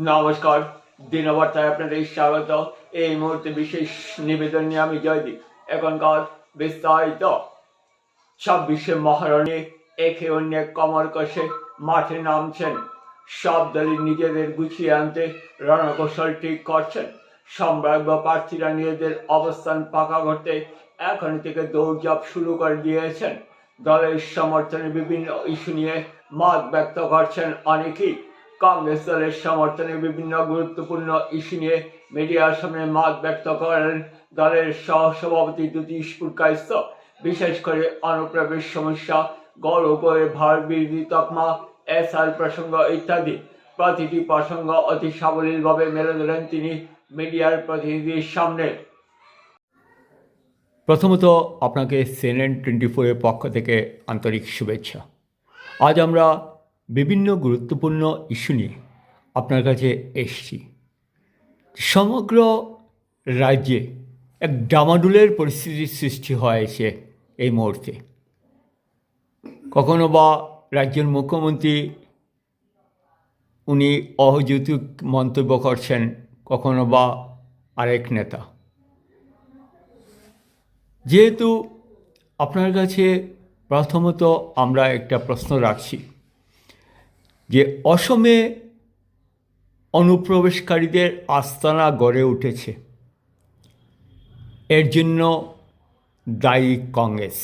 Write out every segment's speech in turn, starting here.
নমস্কার, দিনবার্তায় আপনাদের স্বাগত। এই মুহূর্তে বিশেষ নিবেদন নিয়ে আমি জয়দীপ। এখনকার বিস্তারিত। 26শে মহারণে একে অন্যের কমর কষে মাঠে নামছেন। সব দলই নিজেদের গুছিয়ে আনতে রণকৌশল ঠিক করছেন। সম্ভাব্য প্রার্থীরা নিজেদের অবস্থান পাকা করতে এখন থেকে দৌড়ঝাঁপ শুরু করে দিয়েছেন। দলের সমর্থনে বিভিন্ন ইস্যু নিয়ে মত ব্যক্ত করছেন অনেকেই। কংগ্রেস দলের সমর্থনে বিভিন্ন গুরুত্বপূর্ণ ইস্যু নিয়ে মিডিয়ার সামনে মত ব্যক্ত করেন দলের সহসভাপতি জ্যোতিষ পুরকায়স্থ। বিশেষ করে অনুপ্রবেশ সমস্যা, গড় উপরে ভার বিরোধী তকমা, এসআর প্রসঙ্গ ইত্যাদি প্রতিটি প্রসঙ্গ অতি সাবলীলভাবে মেলে ধরেন তিনি মিডিয়ার প্রতিনিধির সামনে। প্রথমত আপনাকে CNN24-এর পক্ষ থেকে আন্তরিক শুভেচ্ছা। আজ আমরা বিভিন্ন গুরুত্বপূর্ণ ইস্যু নিয়ে আপনার কাছে এসেছি। সমগ্র রাজ্যে এক ডামাডোলের পরিস্থিতির সৃষ্টি হয়েছে এই মুহূর্তে। কখনো বা রাজ্যের মুখ্যমন্ত্রী উনি অযৌক্তিক মন্তব্য করছেন, কখনো বা আরেক নেতা। যেহেতু আপনার কাছে প্রথমত আমরা একটা প্রশ্ন রাখছি যে অসমে অনুপ্রবেশকারীদের আস্তানা গড়ে উঠেছে, এর জন্য দায়ী কংগ্রেস।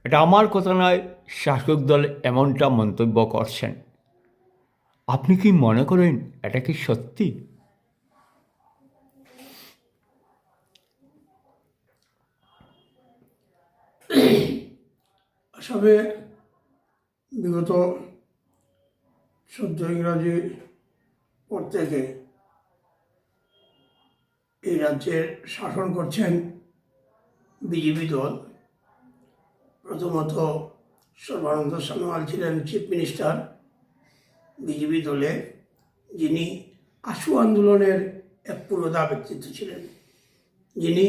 এটা আমার কথা নয়, শাসক দল এমনটা মন্তব্য করছেন। আপনি কি মনে করেন এটা কি সত্যি? আসামে বিগত 14 ইংরাজি পর থেকে এই রাজ্যের শাসন করছেন বিজেপি দল। প্রথমত সর্বানন্দ সোনোয়াল ছিলেন চিফ মিনিস্টার বিজেপি দলে, যিনি আশু আন্দোলনের এক পুরোধা ব্যক্তিত্ব ছিলেন, যিনি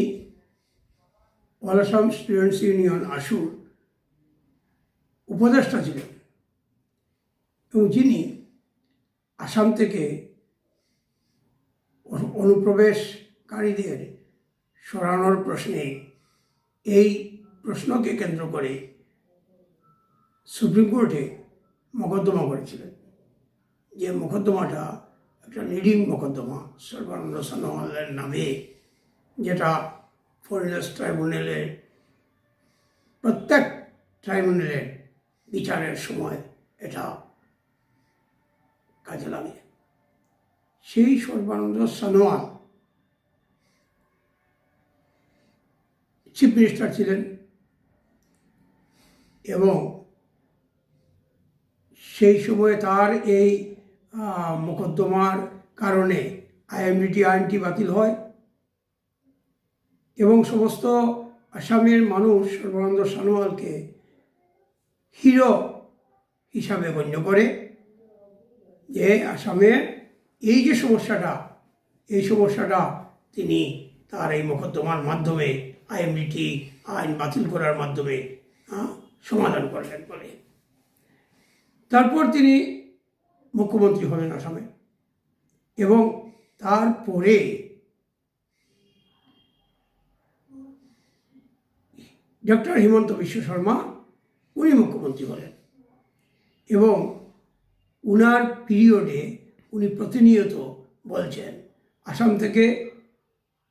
অল আসাম স্টুডেন্টস ইউনিয়ন আশুর উপদেষ্টা ছিলেন এবং যিনি আসাম থেকে অনুপ্রবেশকারীদের সরানোর প্রশ্নে এই প্রশ্নকে কেন্দ্র করে সুপ্রিম কোর্টে মোকদ্দমা করেছিলেন, যে মোকদ্দমাটা একটা লিডিং মোকদ্দমা সর্বানন্দ সোনোয়ালের নামে, যেটা ফরেনার্স ট্রাইব্যুনালের প্রত্যেক ট্রাইব্যুনালের বিচারের সময় এটা কাজে লাগে। সেই সর্বানন্দ সোনোয়াল চিফ মিনিস্টার ছিলেন এবং সেই সময় তার এই মোকদ্দমার কারণে IMDT আইনটি বাতিল হয় এবং সমস্ত আসামের মানুষ সর্বানন্দ সোনোয়ালকে হিরো হিসাবে গণ্য করে, যে আসামের এই যে সমস্যাটা, এই সমস্যাটা তিনি তার এই মোকদ্দমার মাধ্যমে IMDT আইন বাতিল করার মাধ্যমে সমাধান করলেন বলে। তারপর তিনি মুখ্যমন্ত্রী হলেন আসামে এবং তারপরে ডক্টর হিমন্ত বিশ্ব শর্মা উনি মুখ্যমন্ত্রী হলেন এবং উনার পিরিয়ডে উনি প্রতিনিয়ত বলছেন আসাম থেকে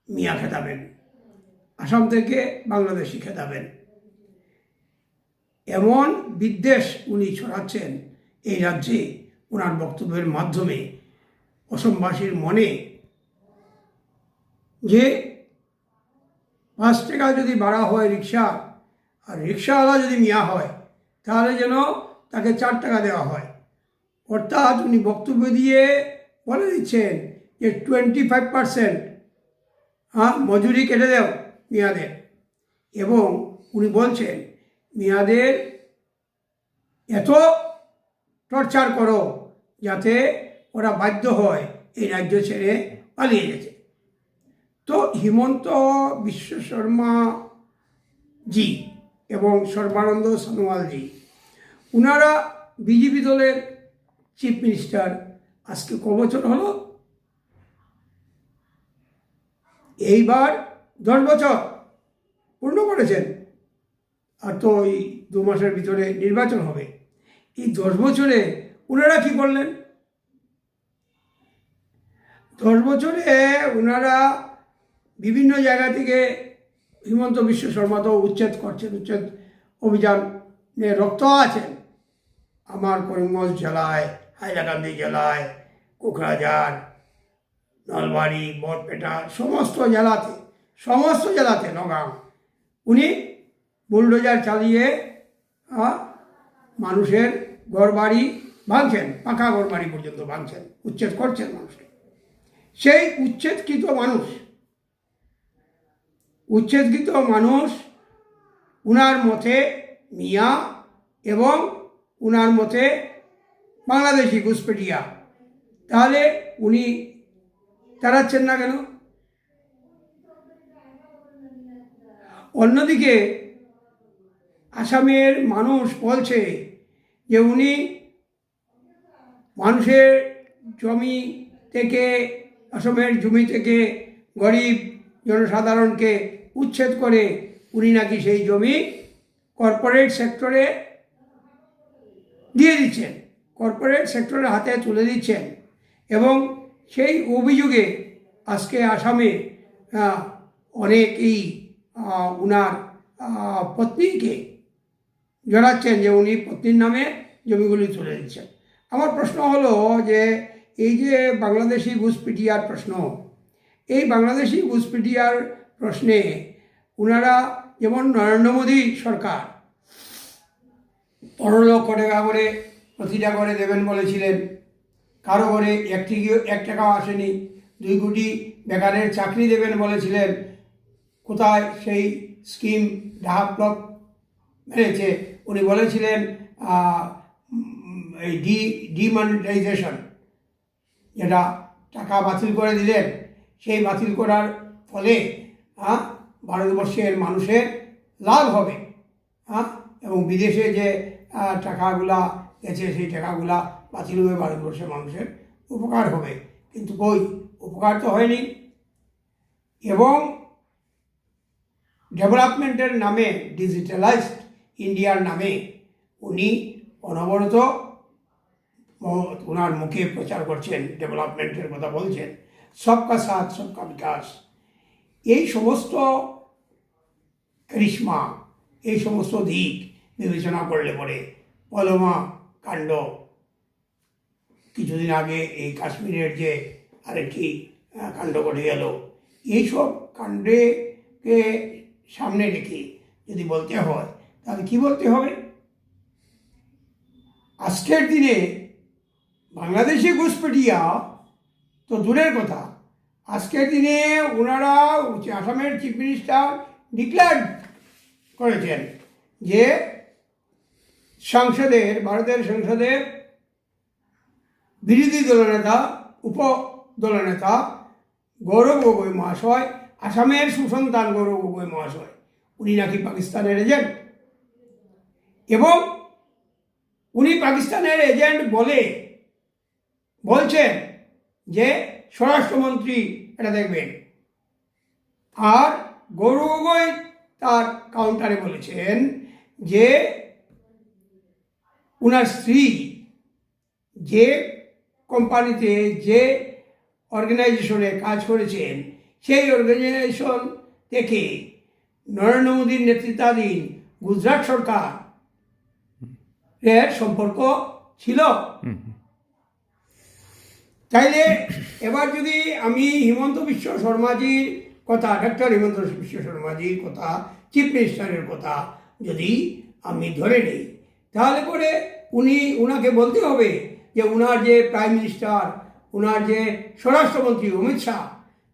মিয়া খেতাবেন, আসাম থেকে বাংলাদেশি খেতাবেন। এমন বিদ্বেষ উনি ছড়াচ্ছেন এই রাজ্যে ওনার বক্তব্যের মাধ্যমে অসমবাসীর মনে, যে 5 টাকা যদি ভাড়া হয় রিক্সা, আর রিক্সাওয়ালা যদি মিয়া হয় তাহলে যেন তাকে 4 টাকা দেওয়া হয়। অর্থাৎ উনি বক্তব্য দিয়ে বলে দিচ্ছেন যে 25% মজুরি কেটে দেও মিয়াদের, এবং উনি বলছেন মিয়াদের এত টর্চার করো যাতে ওরা বাধ্য হয় এই রাজ্য ছেড়ে পালিয়ে যেতে। তো হিমন্ত বিশ্ব শর্মা জি এবং সর্বানন্দ সোনোয়াল জি, ওনারা বিজেপি দলের চিফ মিনিস্টার আজকে ক বছর হলো? এইবার 10 বছর পূর্ণ করেছেন, আর তো ওই 2 মাসের ভিতরে নির্বাচন হবে। এই 10 বছরে ওনারা কি করলেন? 10 বছরে ওনারা বিভিন্ন জায়গা থেকে হিমন্ত বিশ্ব শর্মা তো উচ্ছেদ করছেন, উচ্ছেদ অভিযানে রক্ত আছেন। আমার করিমগঞ্জ জেলায়, হাইলাকান্দি জেলায়, কোকরাঝার, নলবাড়ি, বরপেটা, সমস্ত জেলাতে নগাঁও উনি বুলডোজার চালিয়ে মানুষের ঘরবাড়ি ভাঙছেন, পাকা ঘরবাড়ি পর্যন্ত ভাঙছেন, উচ্ছেদ করছেন মানুষকে। সেই উচ্ছেদকৃত মানুষ উনার মতে মিয়া এবং উনার মতে বাংলাদেশি ঘুষপেটিয়া। তাহলে উনি তাড়াচ্ছেন না কেন? অন্যদিকে আসামের মানুষ বলছে যে উনি মানুষের জমি থেকে, আসামের জমি থেকে গরিব জনসাধারণকে উচ্ছেদ করে উনি নাকি সেই জমি কর্পোরেট সেক্টরে দিয়ে দিচ্ছেন, কর্পোরেট সেক্টরের হাতে তুলে দিচ্ছেন। এবং সেই অভিযোগে আজকে আসামে অনেকেই উনার পত্নীকে জড়াচ্ছেন যে উনি পত্নীর নামে জমিগুলি তুলে দিচ্ছেন। আমার প্রশ্ন হলো যে এই যে বাংলাদেশি ঘুষপিটিয়ার প্রশ্ন, এই বাংলাদেশি ঘুষপিটিয়ার প্রশ্নে ওনারা যেমন নরেন্দ্র মোদী সরকার 15 লক্ষ টাকা করে প্রতিটা করে দেবেন বলেছিলেন, কারো ঘরে 1 টাকাও আসেনি। 2 কোটি বেকারের চাকরি দেবেন বলেছিলেন, কোথায় সেই স্কিম ডেভেলপ মেরেছে? উনি বলেছিলেন এই ডিমনিটাইজেশন, যেটা টাকা বাতিল করে দিলেন, সেই বাতিল করার ফলে ভারতবর্ষের মানুষের লাভ হবে, এবং বিদেশে যে টাকাগুলা গেছে সেই টাকাগুলা বাতিল হয়ে ভারতবর্ষের মানুষের উপকার হবে। কিন্তু কই, উপকার তো হয়নি। এবং ডেভেলপমেন্টের নামে, ডিজিটালাইজড ইন্ডিয়ার নামে উনি অনবরত ওনার মুখে প্রচার করছেন, ডেভেলপমেন্টের কথা বলছেন, সবকা সাথ সবকা বিকাশ। এই সমস্ত করিশ্মা, এই সমস্ত দিক বিবেচনা করলে পরে পলমা কাণ্ড, কিছুদিন আগে এই কাশ্মীরের যে আরেকটি কাণ্ড ঘটে গেল, এইসব কাণ্ডকে সামনে রেখে যদি বলতে হয় তাহলে কি বলতে হবে? আজকের দিনে বাংলাদেশি ঘুষপেটিয়া তো দূরের কথা, আজকের দিনে ওনারা আসামের চিফ মিনিস্টার ডিক্লেয়ার করেছেন যে ভারতের সংসদের বিরোধী দলনেতা, উপদলনেতা গৌরব গগৈ মহাশয়, আসামের সুসন্তান গৌরব গগৈ মহাশয়, উনি নাকি পাকিস্তানের এজেন্ট। এবং উনি পাকিস্তানের এজেন্ট বলছেন যে স্বরাষ্ট্রমন্ত্রী এটা দেখবেন। আর গৌরব গগৈ তার কাউন্টারে বলেছেন যে উনার স্ত্রী যে কোম্পানিতে, যে অর্গানাইজেশনে কাজ করেছেন, সেই অর্গানাইজেশন থেকে নরেন্দ্র মোদীর নেতৃত্বাধীন গুজরাট সরকার এর সম্পর্ক ছিল। তাইলে এবার যদি আমি হিমন্ত বিশ্ব শর্মাজির কথা, ডক্টর হিমন্ত বিশ্ব শর্মাজির কথা, চিফ মিনিস্টারের কথা যদি আমি ধরে নিই, তাহলে পরে উনাকে বলতে হবে যে উনার যে প্রাইম মিনিস্টার, উনার যে স্বরাষ্ট্রমন্ত্রী অমিত শাহ,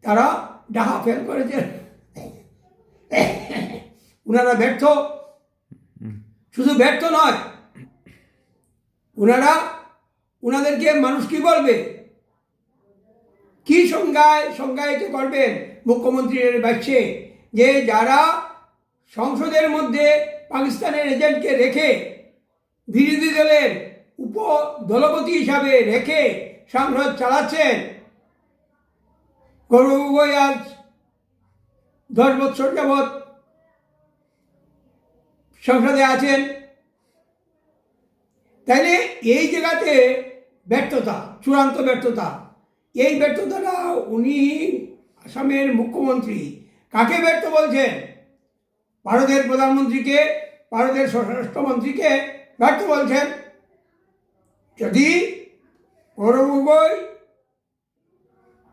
তারা ডাহা ফেল করেছে, উনারা ব্যর্থ। শুধু ব্যর্থ নয়, উনাদেরকে মানুষ কি বলবে, কি সংজ্ঞায়িত করবেন মুখ্যমন্ত্রীর বাচ্চে, যে যারা সংসদের মধ্যে পাকিস্তানের এজেন্টকে রেখে, বিরোধী দলের উপদলপতি হিসাবে রেখে সংসদ চালাচ্ছেন। গৌরব গগৈ আজ 10 বছর যাবৎ সংসদে আছেন, তাইলে এই জায়গাতে ব্যর্থতা, চূড়ান্ত ব্যর্থতা। এই ব্যর্থতাটা উনি আসামের মুখ্যমন্ত্রী কাকে ব্যর্থ বলছেন? ভারতের প্রধানমন্ত্রীকে, ভারতের স্বরাষ্ট্রমন্ত্রীকে ব্যর্থ বলছেন। যদি গৌরব গগৈ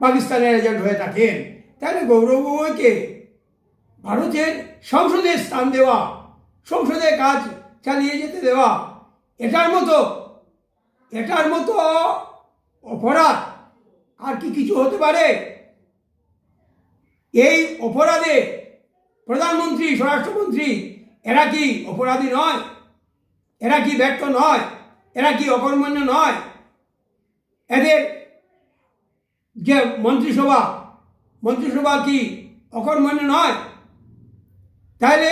পাকিস্তানের এজেন্ট হয়ে থাকেন, তাহলে গৌরব গগৈকে ভারতের সংসদে স্থান দেওয়া, সংসদে কাজ চালিয়ে যেতে দেওয়া, এটার মতো অপরাধ আর কি কিছু হতে পারে? এই অপরাধে প্রধানমন্ত্রী, স্বরাষ্ট্রমন্ত্রী এরা কি অপরাধী নয়? এরা কি ব্যর্থ নয়? এরা কি অকর্মণ্য নয়? এদের যে মন্ত্রিসভা কি অকর্মণ্য নয়? তাহলে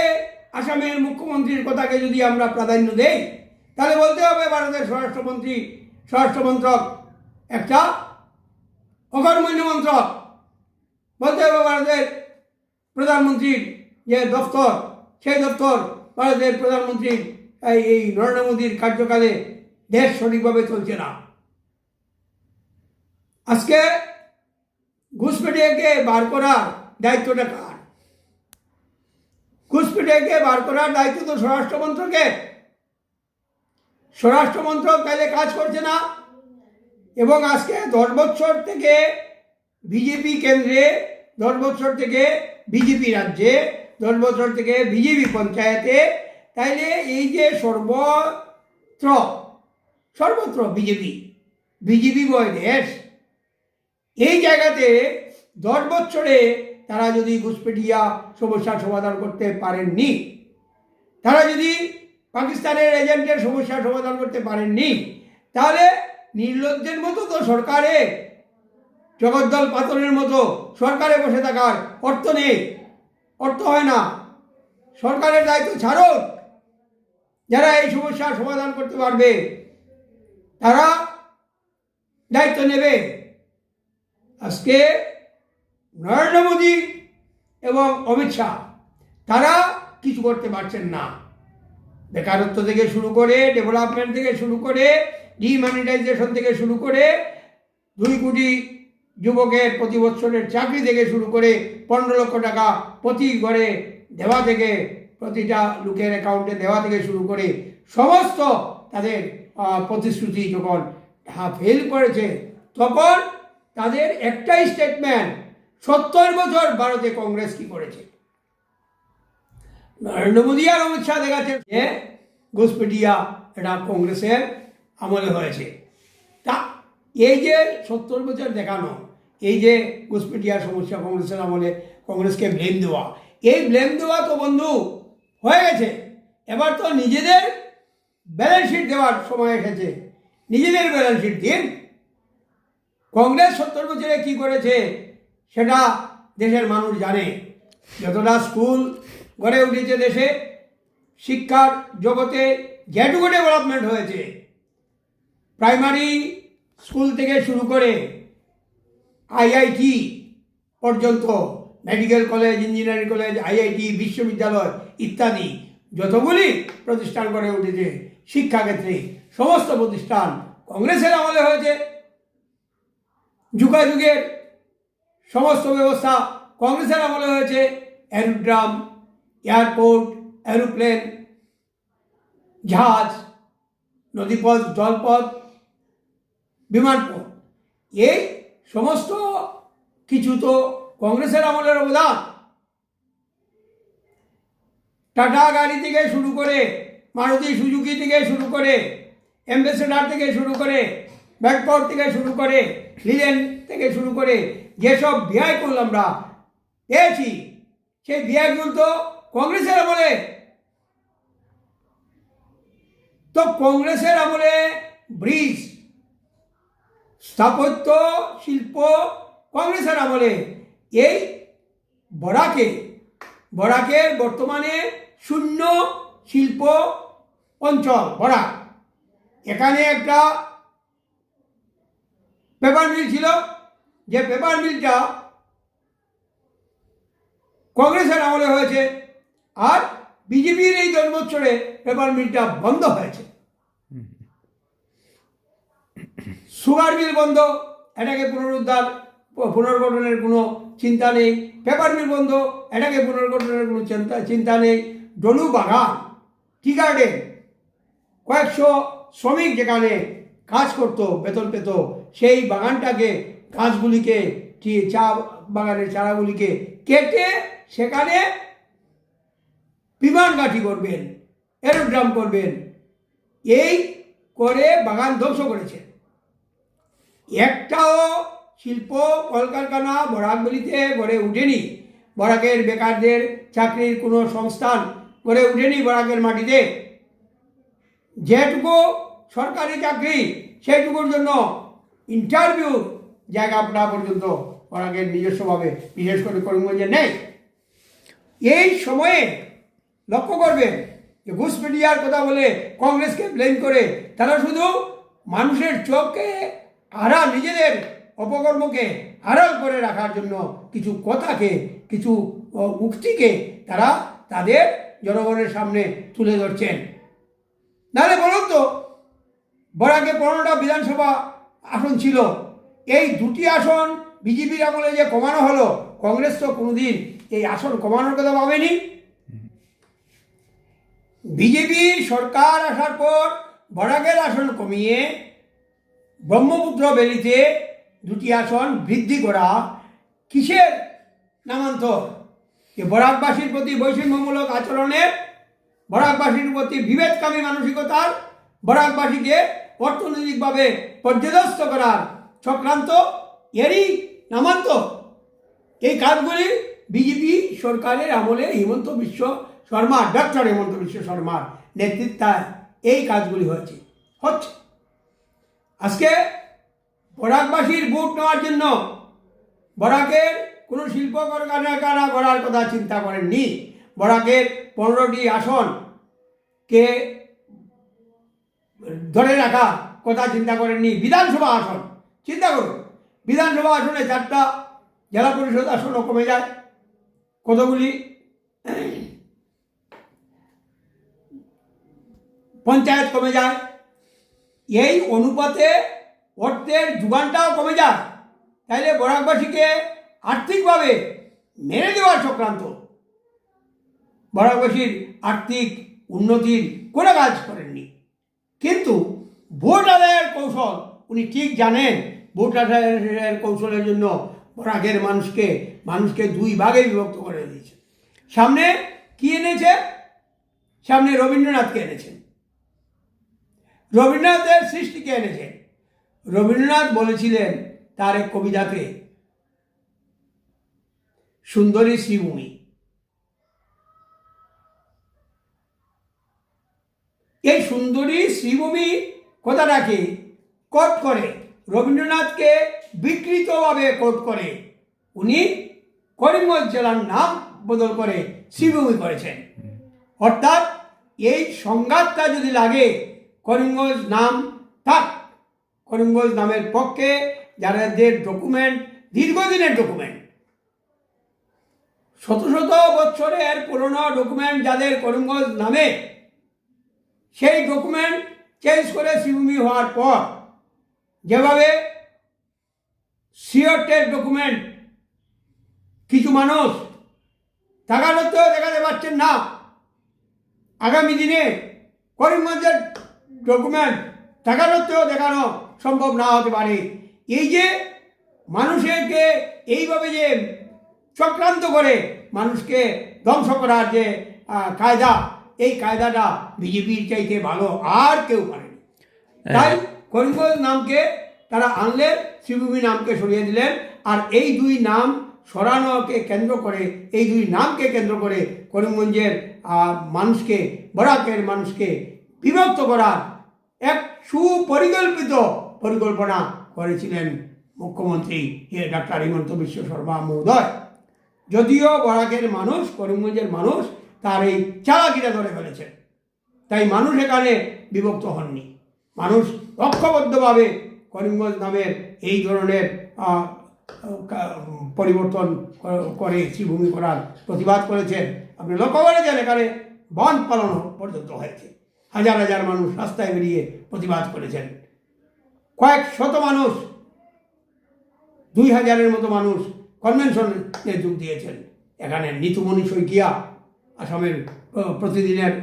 আসামের মুখ্যমন্ত্রীর কথাকে যদি আমরা প্রাধান্য দেই, তাহলে বলতে হবে ভারতের স্বরাষ্ট্রমন্ত্রক একটা অকর্মণ্য মন্ত্রক। বলতে হবে ভারতের প্রধানমন্ত্রীর যে দপ্তর, সেই দপ্তর ভারতের প্রধানমন্ত্রীর এই নরেন্দ্র মোদীর কার্যকালে দেশ সঠিকভাবে চলছে না। আজকে ঘুষপেটিয়াকে বার করার দায়িত্বটা কার? ঘুষপেটিয়াকে বার করার দায়িত্ব তো স্বরাষ্ট্রমন্ত্রকের। স্বরাষ্ট্রমন্ত্রক তাইলে কাজ করছে না। এবং আজকে 10 বছর থেকে বিজেপি কেন্দ্রে, 10 বছর থেকে বিজেপি রাজ্যে, 10 বছর থেকে বিজেপি পঞ্চায়েতে, তাইলে এই যে সর্বত্র বিজেপি বয় দেশ, এই জায়গাতে 10 বছরে তারা যদি ঘুষপেটিয়া সমস্যার সমাধান করতে পারেননি, তারা যদি পাকিস্তানের এজেন্টের সমস্যার সমাধান করতে পারেননি, তাহলে নির্লজ্জের মতো তো সরকারে, জগদ্দল পাতনের মতো সরকারে বসে থাকার অর্থ হয় না। সরকারের দায়িত্ব ছাড়ুন। যারা এই সমস্যার সমাধান করতে পারবে তারা দায়িত্ব নেবে। আজকে নরেন্দ্র মোদী এবং অমিত শাহ তারা কিছু করতে পারছেন না। বেকারত্ব থেকে শুরু করে, ডেভেলপমেন্ট থেকে শুরু করে, ডিমনিটাইজেশন থেকে শুরু করে, 2 কোটি যুবকের প্রতি বছরের চাকরি থেকে শুরু করে 15 লক্ষ টাকা প্রতি ঘরে দেওয়া থেকে, প্রতিটা লোকের অ্যাকাউন্টে দেওয়া থেকে শুরু করে সমস্ত তাদের প্রতিশ্রুতি যখন ফেল করেছে, তখন তাদের একটাই স্টেটমেন্ট, 70 বছর ভারতে কংগ্রেস কি করেছে। নরেন্দ্র মোদী আর অমিত শাহ দেখাচ্ছেন যে ঘুষপেটিয়া এটা কংগ্রেসের আমলে হয়েছে। তা এই যে 70 বছর দেখানো, এই যে ঘুষপেটিয়া সমস্যা কংগ্রেসের আমলে, কংগ্রেসকে ব্লেম দেওয়া, এই ব্লেম দেওয়া তো বন্ধু হয়ে গেছে। এবার তো নিজেদের ব্যালেন্স শিট দেওয়ার সময় এসেছে। নিজেদের ব্যালেন্স শিট দিন। কংগ্রেস 70 বছরে কি করেছে সেটা দেশের মানুষ জানে। যতটা স্কুল গড়ে উঠেছে দেশে, শিক্ষার জগতে যেটুকু ডেভেলপমেন্ট হয়েছে, প্রাইমারি স্কুল থেকে শুরু করে আইআইটি পর্যন্ত, medical college, engineering college, IIT, বিশ্ববিদ্যালয় ইত্যাদি যতগুলি প্রতিষ্ঠান গড়ে উঠেছে শিক্ষাক্ষেত্রে, সমস্ত প্রতিষ্ঠান কংগ্রেসের আমলে হয়েছে। যুগাযুগের সমস্ত ব্যবস্থা কংগ্রেসের আমলে হয়েছে। এরোড্রাম, এয়ারপোর্ট, এরোপ্লেন, জাহাজ, নদীপথ, জলপথ, বিমানপথ, এই সমস্ত কিছু তো কংগ্রেসের আমলের অবদান। টাটা গাড়ি থেকে শুরু করে, মারুতি সুজুকি থেকে শুরু করে, অ্যাম্বাসেডর থেকে শুরু করে, ব্যাকপোর্ট থেকে শুরু করে, লিলেন থেকে শুরু করে যেসব ভেহিকল আমরা পেয়েছি, সেই ভেহিকল তো কংগ্রেসের আমলে। তো কংগ্রেসের আমলে ব্রিজ, স্থাপত্য শিল্প কংগ্রেসের আমলে। এই বরাকের বর্তমানে শূন্য শিল্প অঞ্চল বরাক। এখানে একটা পেপার মিল ছিল, যে পেপার মিলটা কংগ্রেসের আমলে হয়েছে, আর বিজেপির এই 10 বছরে পেপার মিলটা বন্ধ হয়েছে। সুগার মিল বন্ধ, এটাকে পুনর্গঠনের কোনো চিন্তা নেই। পেপার মিল বন্ধ, এটাকে পুনর্গঠনের কোনো চিন্তা নেই। ডলু বাগান, টি গার্ডেন, কয়েকশো শ্রমিক যেখানে কাজ করত, বেতন পেত, সেই বাগানটাকে, গাছগুলিকে, চা বাগানের চারাগুলিকে কেটে সেখানে বিমান ঘাঁটি করবেন, এরোড্রাম করবেন, এই করে বাগান ধ্বংস করেছে। একটাও শিল্প কলকারখানা বরাকভ্যালিতে গড়ে উঠেনি। বরাকের বেকারদের চাকরির কোনো সংস্থান গড়ে উঠেনি বরাকের মাটিতে। যেটুকু সরকারি চাকরি, সেইটুকুর জন্য ইন্টারভিউ জায়গাটা পর্যন্ত বরাকের নিজস্বভাবে, বিশেষ করে করিমগঞ্জে নেই। এই সময়ে লক্ষ্য করবেন যে ঘুষপেটিয়ার কথা বলে কংগ্রেসকে ব্লেম করে তারা শুধু মানুষের চোখকে আড়াল, নিজেদের অপকর্মকে আড়াল করে রাখার জন্য কিছু কথাকে, কিছু উক্তিকে তারা তাদের জনগণের সামনে তুলে ধরছেন। নাহলে বলুন তো, বরাকে 15টা বিধানসভা আসন ছিল, এই 2টি আসন বিজেপির আমলে যে কমানো হলো, কংগ্রেস তো কোনোদিন এই আসন কমানোর কথা ভাবেনি। বিজেপি সরকার আসার পর বরাকের আসন কমিয়ে ব্রহ্মপুত্র ভ্যালিতে 2টি আসন বৃদ্ধি করা কিসের নামান্তর? যে বরাকবাসীর প্রতি বৈষম্যমূলক আচরণের, বরাকবাসীর প্রতি বিভেদকামী মানসিকতার, বরাকবাসীকে অর্থনৈতিকভাবে পর্যদস্ত করার চক্রান্ত, এরই নামান্তর। এই কাজগুলি বিজেপি সরকারের আমলে হিমন্ত বিশ্ব শর্মা, ডক্টর হিমন্ত বিশ্ব শর্মার নেতৃত্বায় এই কাজগুলি হচ্ছে। আজকে বরাকবাসীর ভোট নেওয়ার জন্য বরাকের কোনো শিল্প কলকারখানা করার কথা চিন্তা করেননি। বরাকের 15টি আসনকে ধরে রাখা কথা চিন্তা করেননি। বিধানসভা আসন চিন্তা করুন, বিধানসভা আসনে 4টা, জেলা পরিষদ আসনও কমে যায়, কতগুলি পঞ্চায়েত কমে যায়, এই অনুপাতে অর্থের যোগানটাও কমে যায়। তাইলে বরাকবাসীকে আর্থিকভাবে মেরে দেওয়ার চক্রান্ত। বরাকবাসীর আর্থিক উন্নতির কোনো কাজ করেননি, কিন্তু ভোট আদায়ের কৌশল উনি ঠিক জানেন। ভোট আদায়ের কৌশলের জন্য বরাকের মানুষকে 2 ভাগে বিভক্ত করে দিয়েছে। সামনে কি এনেছে? সামনে রবীন্দ্রনাথকে এনেছেন, রবীন্দ্রনাথের সৃষ্টিকে এনেছেন। রবীন্দ্রনাথ বলেছিলেন তার এক কবিতাতে, সুন্দরী শ্রীভূমি। এই সুন্দরী শ্রীভূমি কথাটাকে কোট করে, রবীন্দ্রনাথকে বিকৃতভাবে কোট করে উনি করিমগঞ্জ জেলার নাম বদল করে শ্রীভূমি করেছেন। অর্থাৎ এই সংঘাতটা যদি লাগে, করিমগঞ্জ নাম থাক, করিমগঞ্জ নামের পক্ষে যাদের ডকুমেন্ট, দীর্ঘদিনের ডকুমেন্ট, শত শত বছরের পুরনো ডকুমেন্ট যাদের করিমগঞ্জ নামে, সেই ডকুমেন্ট চেঞ্জ করে শ্রীভূমি হওয়ার পর যেভাবে সিওটের ডকুমেন্ট কিছু মানুষ টাকা সত্ত্বেও দেখাতে পারছেন না, আগামী দিনে করিমগঞ্জের ডকুমেন্ট টাকা সত্ত্বেও দেখানো সম্ভব না হতে পারে। এই যে মানুষকে এইভাবে যে চক্রান্ত করে মানুষকে ধ্বংস করার যে কায়দা, এই কায়দাটা বিজেপির চাইতে ভালো আর কেউ পারেনি। তাই করিমগঞ্জ নামকে তারা আনলেন, শ্রীভূমি নামকে সরিয়ে দিলেন। আর এই 2 নাম সরানোকে কেন্দ্র করে, এই 2 নামকে কেন্দ্র করে করিমগঞ্জের মানুষকে, বরাকের মানুষকে বিভক্ত করার এক সুপরিকল্পিত পরিকল্পনা করেছিলেন মুখ্যমন্ত্রী ডক্টর হিমন্ত বিশ্ব শর্মা মহোদয়। যদিও বরাকের মানুষ, করিমগঞ্জের মানুষ তার এই চালাকিটা ধরে ফেলেছেন, তাই মানুষ এখানে বিভক্ত হননি। মানুষ ঐক্যবদ্ধভাবে করিমগঞ্জ নামের এই ধরনের পরিবর্তন করে শ্রীভূমি করার প্রতিবাদ করেছেন। আপনি লক্ষ্য করেছেন এখানে বন্ধ পালন পর্যন্ত হয়েছে, হাজার হাজার মানুষ রাস্তায় বেরিয়ে প্রতিবাদ করেছেন, কয়েক শত মানুষ, 2000-এর মতো মানুষ কনভেনশনে যোগ দিয়েছেন। এখানে নিতুমণি শইকিয়া, আসামের প্রতিদিনের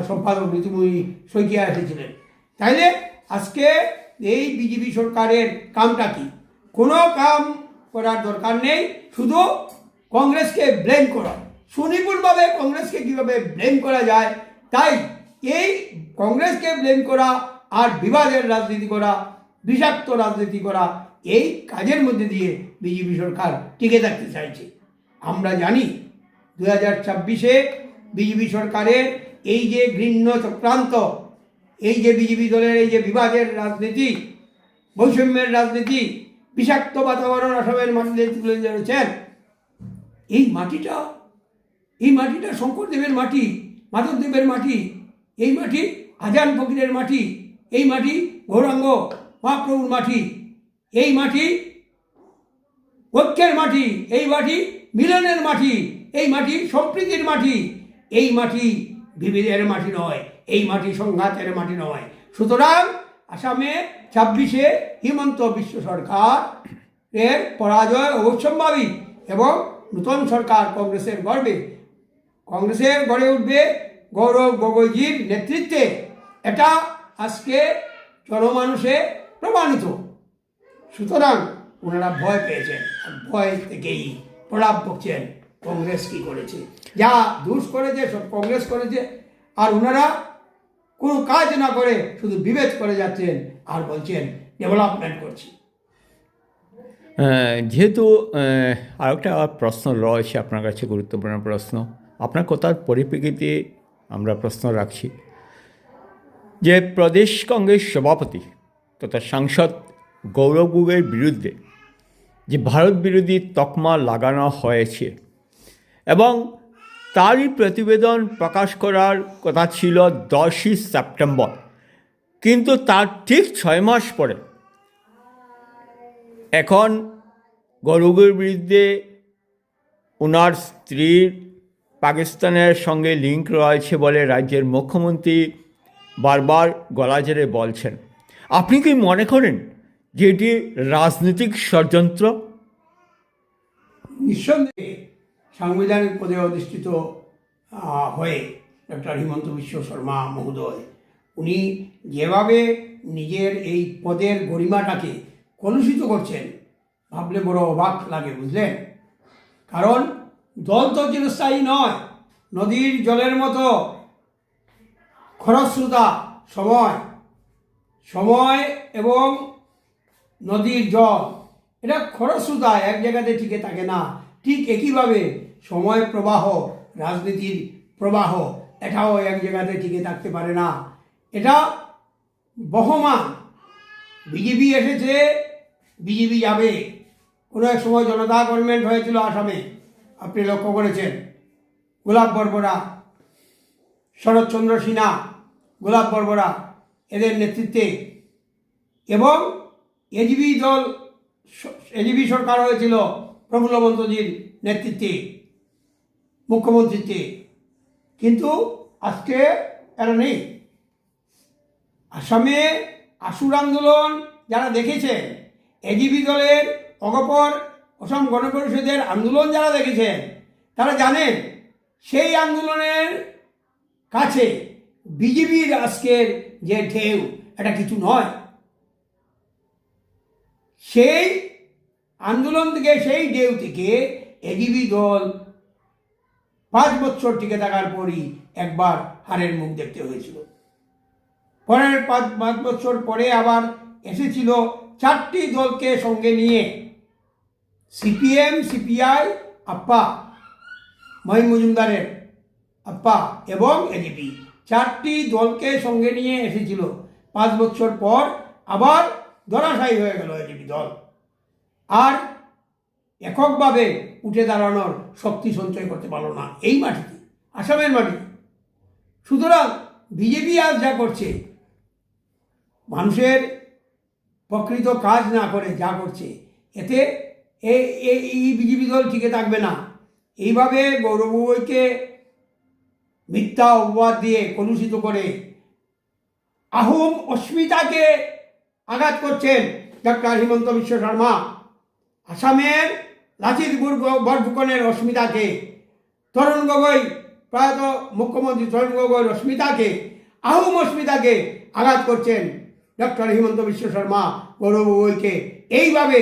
সম্পাদক নিতুমণি শইকিয়া এসেছিলেন। তাইলে আজকে এই বিজেপি সরকারের কামটা কি? কোনো কাম করার দরকার নেই, শুধু কংগ্রেসকে ব্লেম করা, সুনিপুণভাবে কংগ্রেসকে কীভাবে ব্লেম করা যায়, তাই এই কংগ্রেসকে ব্লেম করা আর বিবাদের রাজনীতি করা, বিষাক্ত রাজনীতি করা, এই কাজের মধ্যে দিয়ে বিজেপি সরকার টিকে থাকতে চাইছে। আমরা জানি 2026-এ বিজেপি সরকারের এই যে ঘৃণ্য চক্রান্ত, এই যে বিজেপি দলের এই যে বিবাদের রাজনীতি, বৈষম্যের রাজনীতি, বিষাক্ত বাতাবরণ আসামের মাটিতে তুলে ধরেছেন, এই মাটিটা শঙ্করদেবের মাটি, মাধবদেবের মাটি, এই মাটি আজান ফকিরের মাটি, এই মাটি গৌরাঙ্গ মহাপ্রভুর মাটি, এই মাটি ঐক্যের মাটি, এই মাটি মিলনের মাটি, এই মাটি সম্প্রীতির মাটি, এই মাটি বিভেদের মাটি নয়, এই মাটি সংঘাতের মাটি নয়। সুতরাং আসামে 26-এ হিমন্ত বিশ্ব সরকারের পরাজয় অবশ্যম্ভাবী এবং নূতন সরকার কংগ্রেসের গড়ে উঠবে গৌরব গগৈজির নেতৃত্বে। এটা আজকে জনমানুষে প্রমাণিত। সুতরাং ওনারা ভয় পেয়েছেন, আর ভয় থেকেই প্রলাপ বকছেন কংগ্রেস কি করেছে, যা দুষ করেছে সব কংগ্রেস করেছে, আর ওনারা কোনো কাজ না করে শুধু বিভেদ করে যাচ্ছেন আর বলছেন ডেভেলপমেন্ট করছি। যেহেতু আরেকটা প্রশ্ন রয়েছে আপনার কাছে, গুরুত্বপূর্ণ প্রশ্ন, আপনার কথার পরিপ্রেক্ষিতে আমরা প্রশ্ন রাখছি যে প্রদেশ কংগ্রেস সভাপতি তথা সাংসদ গৌরব গগৈর বিরুদ্ধে যে ভারত বিরোধী তকমা লাগানো হয়েছে এবং তারই প্রতিবেদন প্রকাশ করার কথা ছিল 10ই সেপ্টেম্বর, কিন্তু তার ঠিক 6 মাস পরে এখন গৌরবের বিরুদ্ধে ওনার স্ত্রীর পাকিস্তানের সঙ্গে লিঙ্ক রয়েছে বলে রাজ্যের মুখ্যমন্ত্রী বারবার গলা ঝেড়ে বলছেন। আপনি কি মনে করেন যে এটি রাজনৈতিক ষড়যন্ত্র? নিঃসন্দেহে সাংবিধানিক পদে অধিষ্ঠিত হয়ে ডক্টর হিমন্ত বিশ্ব শর্মা মহোদয়, উনি যেভাবে নিজের এই পদের গরিমাটাকে কলুষিত করছেন, ভাবলে বড় অবাক লাগে, বুঝলেন? কারণ দল তো চিরস্থায়ী নয়, নদীর জলের মতো খরস্রোতা, সময় এবং নদীর জল, এটা খরস্রোতা, এক জায়গাতে টিকে থাকে না। ঠিক একইভাবে সময় প্রবাহ, রাজনীতির প্রবাহ, এটাও এক জায়গাতে টিকে থাকতে পারে না, এটা বহমান। বিজেপি এসেছে, বিজেপি যাবে। কোনো এক সময় জনতা গভর্নমেন্ট হয়েছিল আসামে, আপনি লক্ষ্য করেছেন, গোলাপ বরবরা, শরৎচন্দ্র সিনহা, গোলাপ বরবরা এদের নেতৃত্বে, এবং এজিবি সরকার হয়েছিল প্রফুল্ল মন্ত্রজির নেতৃত্বে, মুখ্যমন্ত্রীত্বে। কিন্তু আজকে এরা নেই। আসামে আসুর আন্দোলন যারা দেখেছেন, এজিবি দলের অগপর অসম গণপরিষদের আন্দোলন যারা দেখেছেন, তারা জানেন সেই আন্দোলনের কাছে বিজেপির আজকের যে ঢেউ, এটা কিছু নয়। সেই আন্দোলন থেকে, সেই ঢেউ থেকে এজিবি দল 5 বছর টিকে থাকার পরই একবার হারের মুখ দেখতে হয়েছিল। পরের 5 বছর পরে আবার এসেছিল 4টি দলকে সঙ্গে নিয়ে, সিপিএম, সিপিআই, আপ্পা, মহিম মজুমদারের আপ্পা এবং এজিপি, 4টি দলকে সঙ্গে নিয়ে এসেছিল। 5 বছর পর আবার ধরাশায়ী হয়ে গেল এজিপি দল, আর এককভাবে উঠে দাঁড়ানোর শক্তি সঞ্চয় করতে পারল না এই মাটিতে, আসামের মাটি। সুতরাং বিজেপি আজ যা করছে, মানুষের প্রকৃত কাজ না করে যা করছে, এতে এই বিজেপি দল টিকে থাকবে না। এইভাবে গৌরব গগৈকে মিথ্যা অপবাদ দিয়ে কলুষিত করে আহোম অস্মিতাকে আঘাত করছেন ডক্টর হিমন্ত বিশ্ব শর্মা। আসামের লাচিত বরফুকনের অস্মিতাকে, তরুণ গগৈ প্রয়াত মুখ্যমন্ত্রী তরুণ গগৈর অস্মিতাকে, আহোম অস্মিতাকে আঘাত করছেন ডক্টর হিমন্ত বিশ্ব শর্মা গৌরব গগৈকে এইভাবে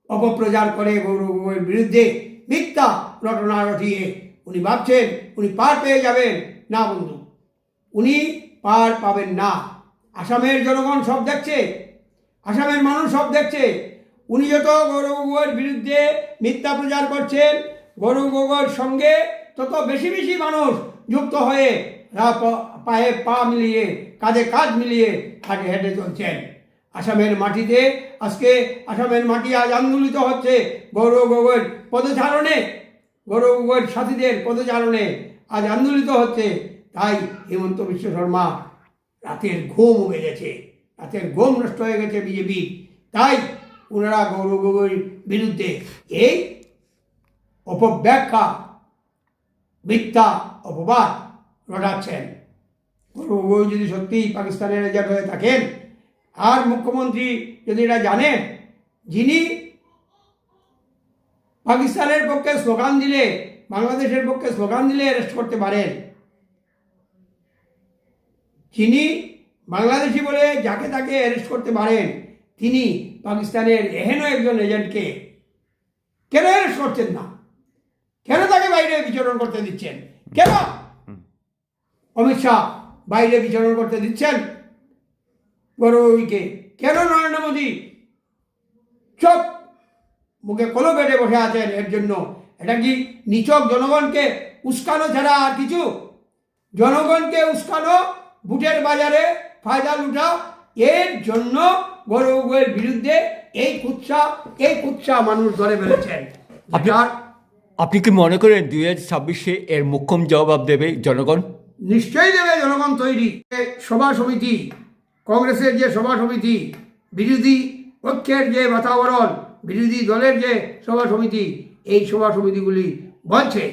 অপপ্রচার করে গৌরব গগৈর বিরুদ্ধে মিথ্যা রটনা রটিয়ে উনি ভাবছেন উনি পার পেয়ে যাবেন। না বন্ধু, উনি পার পাবেন না। আসামের জনগণ সব দেখছে, আসামের মানুষ সব দেখছে। উনি যত গৌরব গগৈর বিরুদ্ধে মিথ্যা প্রচার করছেন, গৌরব গগৈর সঙ্গে তত বেশি বেশি মানুষ যুক্ত হয়ে পায়ে পা মিলিয়ে কাঁধে কাঁধ মিলিয়ে হাঁটে হেঁটে চলছেন। আসামের মাটিতে আজকে আসামের মাটি আজ আন্দোলিত হচ্ছে গৌরব গগৈর পদচারণে, গৌরব গগৈর সাথীদের পদচারণে আজ আন্দোলিত হচ্ছে। তাই হিমন্ত বিশ্ব শর্মা রাতের ঘুম উড়ে গেছে, রাতের ঘুম নষ্ট হয়ে গেছে বিজেপি। তাই ওনারা গৌরব গগৈর বিরুদ্ধে এই অপব্যাখ্যা মিথ্যা অপবাদ রটাচ্ছেন। গৌরব গগৈ যদি সত্যিই পাকিস্তানের এজেন্ট হয়ে থাকেন, আর মুখ্যমন্ত্রী যদি এটা জানেন, যিনি পাকিস্তানের পক্ষে স্লোগান দিলে, বাংলাদেশের পক্ষে স্লোগান দিলে অ্যারেস্ট করতে পারেন, যিনি বাংলাদেশি বলে যাকে তাকে অ্যারেস্ট করতে পারেন, তিনি পাকিস্তানের এহেন একজন এজেন্টকে কেন অ্যারেস্ট করছেন না? কেন তাকে বাইরে বিচরণ করতে দিচ্ছেন? কেন অমিত শাহ বাইরে বিচরণ করতে দিচ্ছেন গৌরবকে? কেন নরেন্দ্র মোদী চুপ মুখে কলো বেড়ে বসে আছেন এর জন্য? এটা কি নিছক জনগণকে উস্কানো ছাড়া আর কিছু? জনগণকে উস্কানো, বুটের বাজারে ফায়দা লুটা, এর জন্য গৌরবের বিরুদ্ধে এই কুৎসা মানুষ ধরে ফেলেছেন। আপনি কি মনে করেন 2026-এ এর মোক্ষম জবাব দেবে জনগণ? নিশ্চয়ই দেবে জনগণ। তৈরি সভা সমিতি, কংগ্রেসের যে সভা সমিতি, বিরোধী পক্ষের যে বাতাবরণ, বিরোধী দলের যে সভা সমিতি, এই সভা সমিতিগুলি বলছে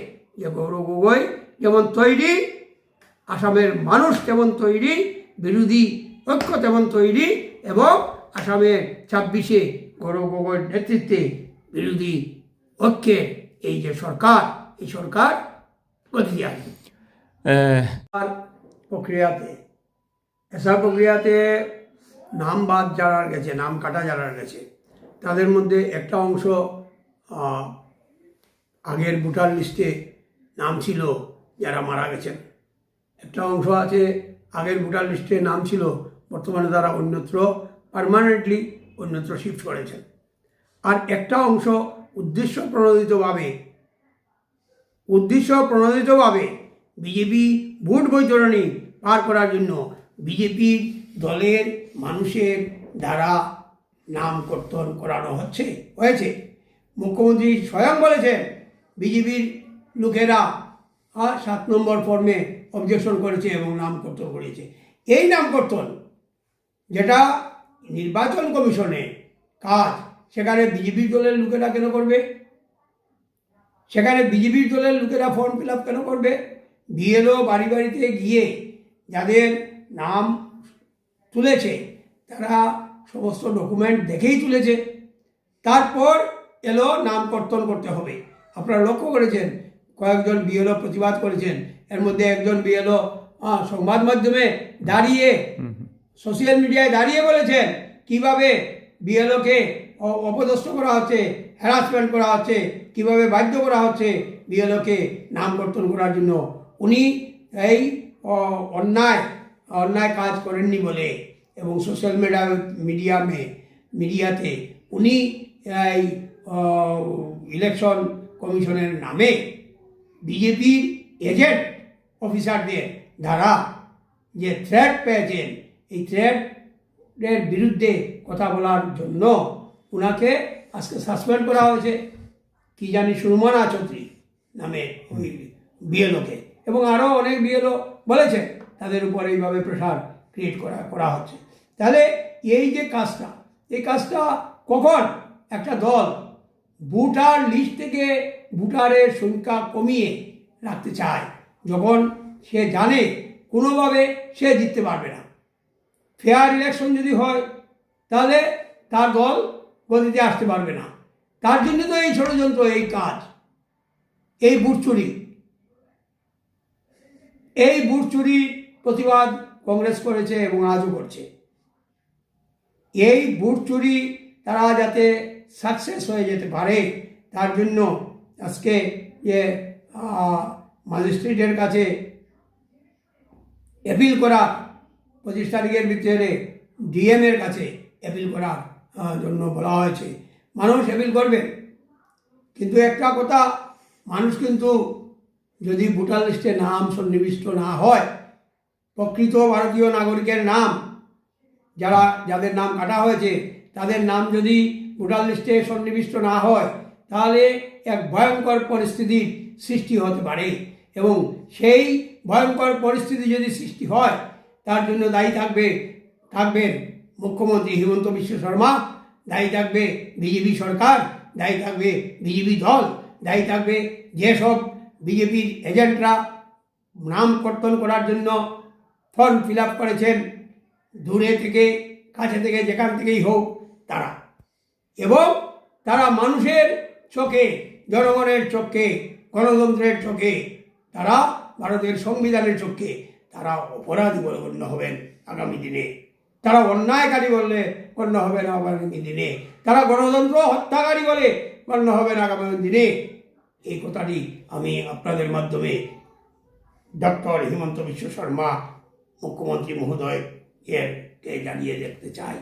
যে গৌরব গগৈ যেমন তৈরি, আসামের মানুষ তেমন তৈরি, বিরোধী ঐক্য তেমন তৈরি, এবং আসামের 26-এ গৌরব গগৈর নেতৃত্বে বিরোধী ঐক্যের এই যে সরকার, এই সরকার গতি আসবে। প্রক্রিয়াতে এসব প্রক্রিয়াতে নাম বাদ যারা গেছে, নাম কাটা যারা গেছে, তাদের মধ্যে একটা অংশ আগের ভোটার লিস্টে নাম ছিল যারা মারা গেছেন, একটা অংশ আছে আগের ভোটার লিস্টে নাম ছিল, বর্তমানে তারা অন্যত্র পার্মানেন্টলি অন্যত্র শিফট করেছেন। আর একটা অংশ উদ্দেশ্য প্রণোদিতভাবে বিজেপি ভোট বৈতরণী পার করার জন্য বিজেপির দলের মানুষের দ্বারা নাম কর্তন করানো হয়েছে। মুখ্যমন্ত্রী স্বয়ং বলেছেন বিজেপির লোকেরা 7 নম্বর ফর্মে অবজেকশন করেছে এবং নাম কর্তন করেছে। এই নাম কর্তন যেটা নির্বাচন কমিশনের কাজ, সেখানে বিজেপির দলের লোকেরা কেন করবে? সেখানে বিজেপির দলের লোকেরা ফর্ম ফিল আপ কেন করবে? বিএলও বাড়ি বাড়িতে গিয়ে যাদের নাম তুলেছে তারা সমস্ত ডকুমেন্ট দেখেই তুলেছে, তারপর এলো নাম কর্তন করতে হবে। আপনারা লক্ষ্য করেছেন কয়েকজন বিএলও প্রতিবাদ করেছেন, এর মধ্যে একজন বিএলও সংবাদ মাধ্যমে দাঁড়িয়ে, সোশ্যাল মিডিয়ায় দাঁড়িয়ে বলেছেন কিভাবে বিএলওকে অপদস্থ করা হচ্ছে, হ্যারাসমেন্ট করা হচ্ছে, কিভাবে বাধ্য করা হচ্ছে বিএলওকে নাম কর্তন করার জন্য। উনি এই অন্যায় কাজ করেননি বলে, এবং সোশ্যাল মিডিয়াতে উনি এই ইলেকশন কমিশনের নামে বিজেপির এজেন্ট অফিসারদের দ্বারা যে থ্রেট পেয়েছেন, এই থ্রেটের বিরুদ্ধে কথা বলার জন্য ওনাকে আজকে সাসপেন্ড করা হয়েছে। কি জানি সুরমানা চৌধুরী নামে ওই বিএলওকে, এবং আরও অনেক বিএলও বলেছেন তাদের উপর এইভাবে প্রেশার ক্রিয়েট করা হচ্ছে। তাহলে এই যে কাজটা, এই কাজটা কখন একটা দল ভোটার লিস্ট থেকে ভোটারের সংখ্যা কমিয়ে রাখতে চায়, যখন সে জানে কোনোভাবে সে জিততে পারবে না। ফেয়ার ইলেকশন যদি হয় তাহলে তার দল গদিতে আসতে পারবে না। তার জন্য তো এই ষড়যন্ত্র, এই কাজ, এই বুট চুরি। এই বুট চুরির প্রতিবাদ কংগ্রেস করেছে এবং আজও করছে। এই বুট চুরি তারা যাতে সাকসেস হয়ে যেতে পারে তার জন্য আজকে যে ম্যাজিস্ট্রেটের কাছে অ্যাপিল করা, 25 তারিখের ভিতরে ডিএমের কাছে অ্যাপিল করার জন্য বলা হয়েছে। মানুষ অ্যাপিল করবে, কিন্তু একটা কথা, মানুষ কিন্তু যদি ভোটার লিস্টে নাম সন্নিবিষ্ট না হয়, প্রকৃত ভারতীয় নাগরিকের নাম, যাদের নাম কাটা হয়েছে তাদের নাম যদি ভোটার লিস্টে সন্নিবিষ্ট না হয়, তাহলে এক ভয়ঙ্কর পরিস্থিতির সৃষ্টি হতে পারে। এবং সেই ভয়ঙ্কর পরিস্থিতি যদি সৃষ্টি হয়, তার জন্য দায়ী থাকবেন মুখ্যমন্ত্রী হিমন্ত বিশ্ব শর্মা, দায়ী থাকবে বিজেপি সরকার, দায়ী থাকবে বিজেপি দল, দায়ী থাকবে যেসব বিজেপির এজেন্টরা নাম কর্তন করার জন্য ফর্ম ফিল আপ করেছেন, দূরে থেকে কাছে থেকে যেখান থেকেই হোক তারা। এবং তারা মানুষের চোখে, জনগণের চোখে, গণতন্ত্রের চোখে, তারা ভারতের সংবিধানের চোখে তারা অপরাধী বলে গণ্য হবেন আগামী দিনে। তারা অন্যায়কারী বললে গণ্য হবেন আগামী দিনে। তারা গণতন্ত্র হত্যাকারী বলে গণ্য হবেন আগামী দিনে। এই কথাটি আমি আপনাদের মাধ্যমে ডক্টর হিমন্ত বিশ্ব শর্মা মুখ্যমন্ত্রী মহোদয়কে জানিয়ে দেখতে চাই।